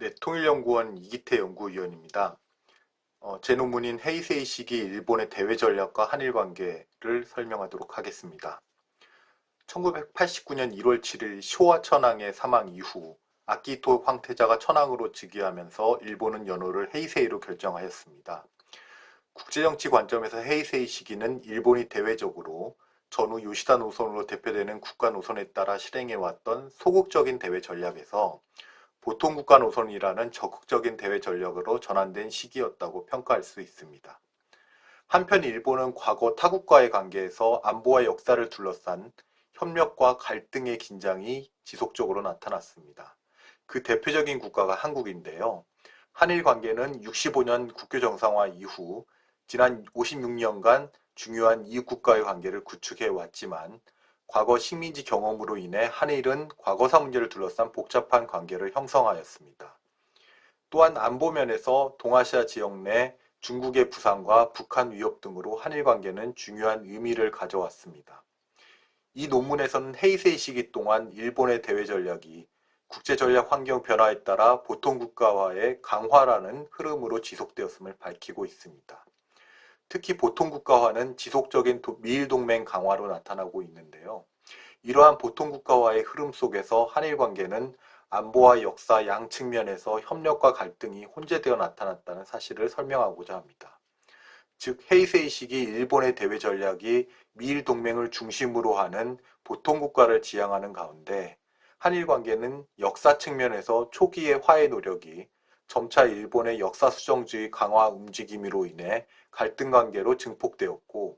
네, 통일연구원 이기태 연구위원입니다. 제 논문인 헤이세이 시기 일본의 대외 전략과 한일 관계를 설명하도록 하겠습니다. 1989년 1월 7일 쇼와 천황의 사망 이후 아키히토 황태자가 천황으로 즉위하면서 일본은 연호를 헤이세이로 결정하였습니다. 국제정치 관점에서 헤이세이 시기는 일본이 대외적으로 전후 요시다 노선으로 대표되는 국가 노선에 따라 실행해왔던 소극적인 대외 전략에서 보통국가 노선이라는 적극적인 대외 전략으로 전환된 시기였다고 평가할 수 있습니다. 한편 일본은 과거 타국과의 관계에서 안보와 역사를 둘러싼 협력과 갈등의 긴장이 지속적으로 나타났습니다. 그 대표적인 국가가 한국인데요. 한일 관계는 65년 국교 정상화 이후 지난 56년간 중요한 이웃국가의 관계를 구축해 왔지만 과거 식민지 경험으로 인해 한일은 과거사 문제를 둘러싼 복잡한 관계를 형성하였습니다. 또한 안보면에서 동아시아 지역 내 중국의 부상과 북한 위협 등으로 한일 관계는 중요한 의미를 가져왔습니다. 이 논문에서는 헤이세이 시기 동안 일본의 대외 전략이 국제전략 환경 변화에 따라 보통국가화의 강화라는 흐름으로 지속되었음을 밝히고 있습니다. 특히 보통국가화는 지속적인 미일동맹 강화로 나타나고 있는데요. 이러한 보통국가화의 흐름 속에서 한일 관계는 안보와 역사 양 측면에서 협력과 갈등이 혼재되어 나타났다는 사실을 설명하고자 합니다. 즉 헤이세이 시기 일본의 대외 전략이 미일 동맹을 중심으로 하는 보통국가를 지향하는 가운데 한일 관계는 역사 측면에서 초기의 화해 노력이 점차 일본의 역사 수정주의 강화 움직임으로 인해 갈등 관계로 증폭되었고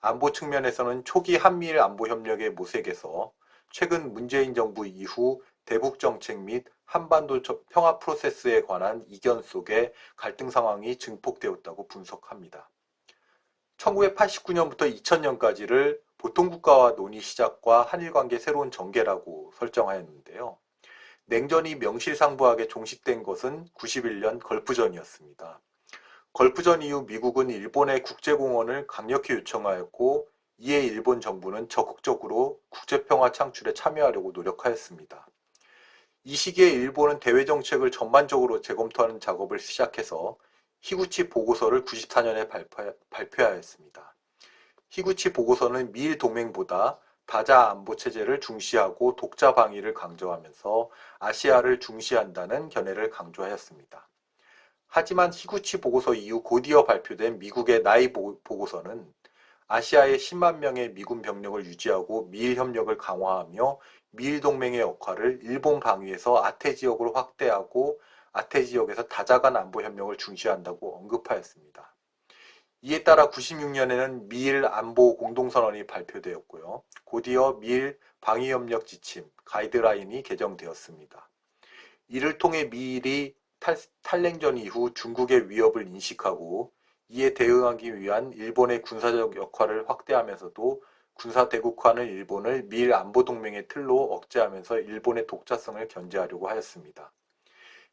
안보 측면에서는 초기 한미일 안보 협력의 모색에서 최근 문재인 정부 이후 대북 정책 및 한반도 평화 프로세스에 관한 이견 속에 갈등 상황이 증폭되었다고 분석합니다. 1989년부터 2000년까지를 보통국가화 논의 시작과 한일 관계 새로운 전개라고 설정하였는데요. 냉전이 명실상부하게 종식된 것은 91년 걸프전이었습니다. 걸프전 이후 미국은 일본의 국제공헌을 강력히 요청하였고 이에 일본 정부는 적극적으로 국제평화 창출에 참여하려고 노력하였습니다. 이 시기에 일본은 대외정책을 전반적으로 재검토하는 작업을 시작해서 히구치 보고서를 94년에 발표하였습니다. 히구치 보고서는 미일 동맹보다 다자 안보 체제를 중시하고 독자 방위를 강조하면서 아시아를 중시한다는 견해를 강조하였습니다. 하지만 히구치 보고서 이후 곧이어 발표된 미국의 나이 보고서는 아시아의 10만 명의 미군 병력을 유지하고 미일 협력을 강화하며 미일 동맹의 역할을 일본 방위에서 아태 지역으로 확대하고 아태 지역에서 다자간 안보 협력을 중시한다고 언급하였습니다. 이에 따라 96년에는 미일 안보 공동선언이 발표되었고요. 곧이어 미일 방위협력 지침, 가이드라인이 개정되었습니다. 이를 통해 미일이 탈냉전 이후 중국의 위협을 인식하고 이에 대응하기 위한 일본의 군사적 역할을 확대하면서도 군사 대국화는 일본을 미일 안보동맹의 틀로 억제하면서 일본의 독자성을 견제하려고 하였습니다.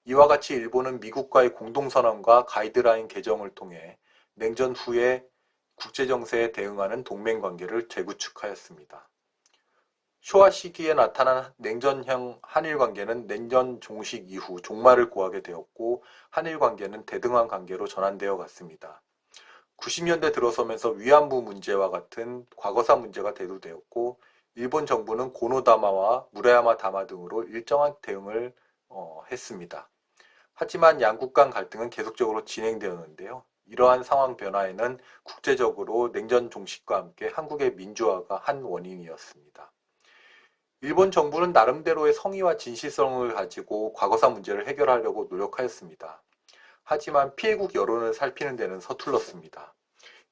이와 같이 일본은 미국과의 공동선언과 가이드라인 개정을 통해 냉전 후에 국제정세에 대응하는 동맹관계를 재구축하였습니다. 쇼와 시기에 나타난 냉전형 한일 관계는 냉전 종식 이후 종말을 고하게 되었고 한일 관계는 대등한 관계로 전환되어 갔습니다. 90년대 들어서면서 위안부 문제와 같은 과거사 문제가 대두되었고 일본 정부는 고노다마와 무라야마 다마 등으로 일정한 대응을 했습니다. 하지만 양국 간 갈등은 계속적으로 진행되었는데요. 이러한 상황 변화에는 국제적으로 냉전 종식과 함께 한국의 민주화가 한 원인이었습니다. 일본 정부는 나름대로의 성의와 진실성을 가지고 과거사 문제를 해결하려고 노력하였습니다. 하지만 피해국 여론을 살피는 데는 서툴렀습니다.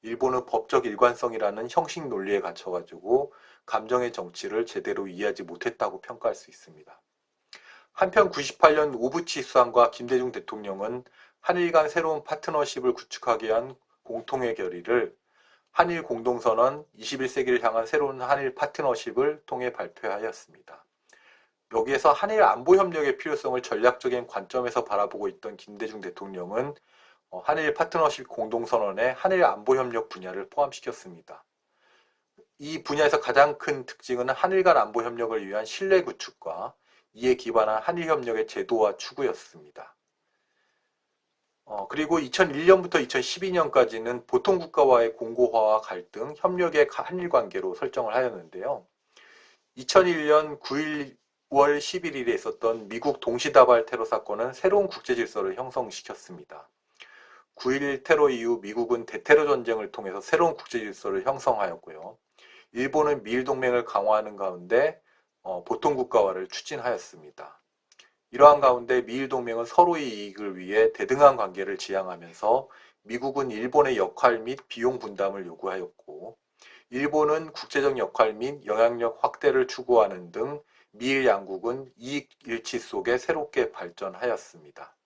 일본은 법적 일관성이라는 형식 논리에 갇혀가지고 감정의 정치를 제대로 이해하지 못했다고 평가할 수 있습니다. 한편 98년 오부치 수상과 김대중 대통령은 한일 간 새로운 파트너십을 구축하기 위한 공통의 결의를 한일 공동선언 21세기를 향한 새로운 한일 파트너십을 통해 발표하였습니다. 여기에서 한일 안보협력의 필요성을 전략적인 관점에서 바라보고 있던 김대중 대통령은 한일 파트너십 공동선언에 한일 안보협력 분야를 포함시켰습니다. 이 분야에서 가장 큰 특징은 한일 간 안보협력을 위한 신뢰 구축과 이에 기반한 한일협력의 제도화 추구였습니다. 그리고 2001년부터 2012년까지는 보통국가와의 공고화와 갈등, 협력의 한일관계로 설정을 하였는데요. 2001년 9월 11일에 있었던 미국 동시다발 테러 사건은 새로운 국제질서를 형성시켰습니다. 9.11 테러 이후 미국은 대테러 전쟁을 통해서 새로운 국제질서를 형성하였고요. 일본은 미일 동맹을 강화하는 가운데 보통국가화를 추진하였습니다. 이러한 가운데 미일 동맹은 서로의 이익을 위해 대등한 관계를 지향하면서 미국은 일본의 역할 및 비용 분담을 요구하였고, 일본은 국제적 역할 및 영향력 확대를 추구하는 등 미일 양국은 이익 일치 속에 새롭게 발전하였습니다.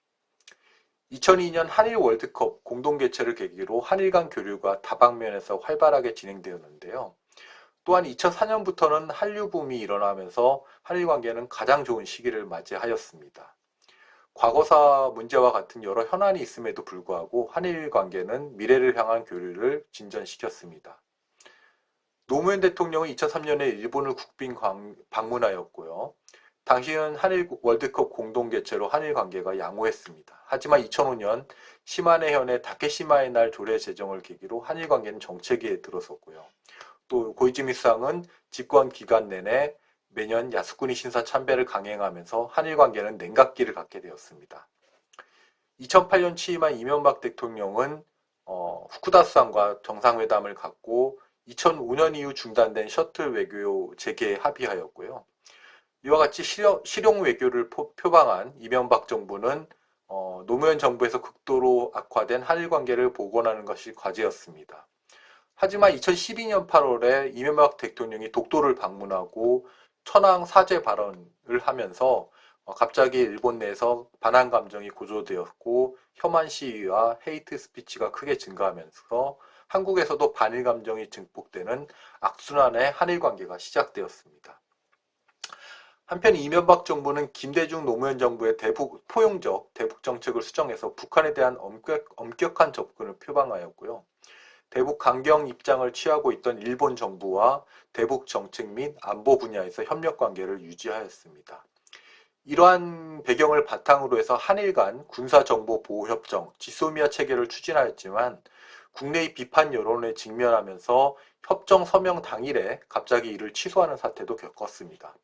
2002년 한일 월드컵 공동 개최를 계기로 한일 간 교류가 다방면에서 활발하게 진행되었는데요. 또한 2004년부터는 한류 붐이 일어나면서 한일 관계는 가장 좋은 시기를 맞이하였습니다. 과거사 문제와 같은 여러 현안이 있음에도 불구하고 한일 관계는 미래를 향한 교류를 진전시켰습니다. 노무현 대통령은 2003년에 일본을 국빈 방문하였고요. 당시에는 한일 월드컵 공동 개최로 한일 관계가 양호했습니다. 하지만 2005년 시마네 현의 다케시마의 날 조례 제정을 계기로 한일 관계는 정체기에 들어섰고요. 또 고이즈미 수상은 집권 기간 내내 매년 야스쿠니 신사 참배를 강행하면서 한일 관계는 냉각기를 갖게 되었습니다. 2008년 취임한 이명박 대통령은 후쿠다 수상과 정상회담을 갖고 2005년 이후 중단된 셔틀 외교 재개에 합의하였고요. 이와 같이 실용 외교를 표방한 이명박 정부는 노무현 정부에서 극도로 악화된 한일 관계를 복원하는 것이 과제였습니다. 하지만 2012년 8월에 이명박 대통령이 독도를 방문하고 천황 사죄 발언을 하면서 갑자기 일본 내에서 반한 감정이 고조되었고 혐한 시위와 헤이트 스피치가 크게 증가하면서 한국에서도 반일 감정이 증폭되는 악순환의 한일 관계가 시작되었습니다. 한편 이명박 정부는 김대중 노무현 정부의 포용적 대북 정책을 수정해서 북한에 대한 엄격한 접근을 표방하였고요. 대북 강경 입장을 취하고 있던 일본 정부와 대북 정책 및 안보 분야에서 협력 관계를 유지하였습니다. 이러한 배경을 바탕으로 해서 한일 간 군사정보보호협정 지소미아 체결을 추진하였지만 국내의 비판 여론에 직면하면서 협정 서명 당일에 갑자기 이를 취소하는 사태도 겪었습니다.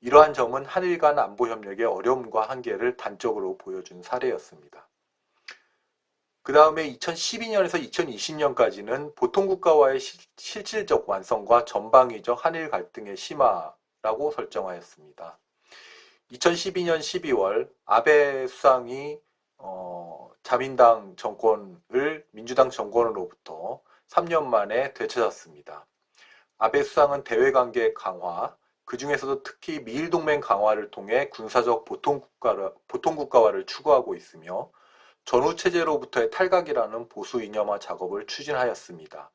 이러한 점은 한일 간 안보 협력의 어려움과 한계를 단적으로 보여준 사례였습니다. 그 다음에 2012년에서 2020년까지는 보통국가와의 실질적 완성과 전방위적 한일 갈등의 심화라고 설정하였습니다. 2012년 12월 아베 수상이 자민당 정권을 민주당 정권으로부터 3년 만에 되찾았습니다. 아베 수상은 대외관계 강화, 그 중에서도 특히 미일동맹 강화를 통해 군사적 보통국가화를 추구하고 있으며 전후체제로부터의 탈각이라는 보수 이념화 작업을 추진하였습니다.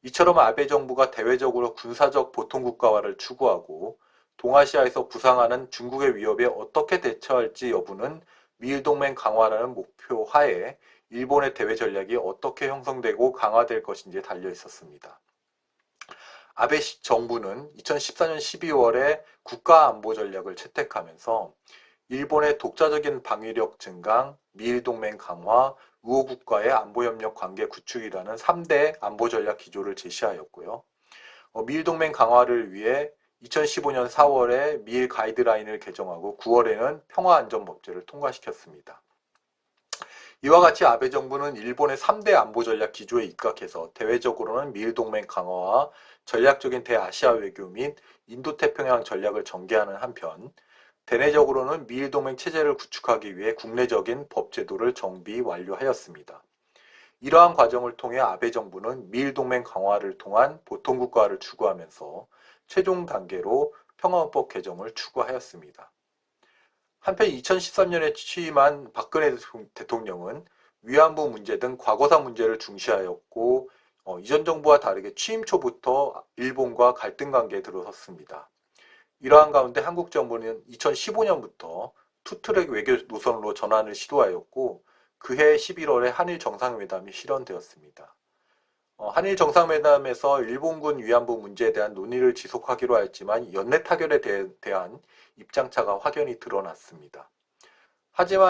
이처럼 아베 정부가 대외적으로 군사적 보통국가화를 추구하고 동아시아에서 부상하는 중국의 위협에 어떻게 대처할지 여부는 미일동맹 강화라는 목표 하에 일본의 대외 전략이 어떻게 형성되고 강화될 것인지에 달려 있었습니다. 아베 정부는 2014년 12월에 국가안보전략을 채택하면서 일본의 독자적인 방위력 증강, 미일동맹 강화, 우호국가의 안보협력 관계 구축이라는 3대 안보전략 기조를 제시하였고요. 미일동맹 강화를 위해 2015년 4월에 미일 가이드라인을 개정하고 9월에는 평화안전법제를 통과시켰습니다. 이와 같이 아베 정부는 일본의 3대 안보전략 기조에 입각해서 대외적으로는 미일동맹 강화와 전략적인 대아시아 외교 및 인도태평양 전략을 전개하는 한편 대내적으로는 미일동맹 체제를 구축하기 위해 국내적인 법제도를 정비 완료하였습니다. 이러한 과정을 통해 아베 정부는 미일동맹 강화를 통한 보통국가화를 추구하면서 최종 단계로 평화헌법 개정을 추구하였습니다. 한편 2013년에 취임한 박근혜 대통령은 위안부 문제 등 과거사 문제를 중시하였고 이전 정부와 다르게 취임 초부터 일본과 갈등 관계에 들어섰습니다. 이러한 가운데 한국 정부는 2015년부터 투트랙 외교 노선으로 전환을 시도하였고 그해 11월에 한일 정상회담이 실현되었습니다. 한일 정상회담에서 일본군 위안부 문제에 대한 논의를 지속하기로 하였지만 연내 타결에 대한 입장차가 확연히 드러났습니다. 하지만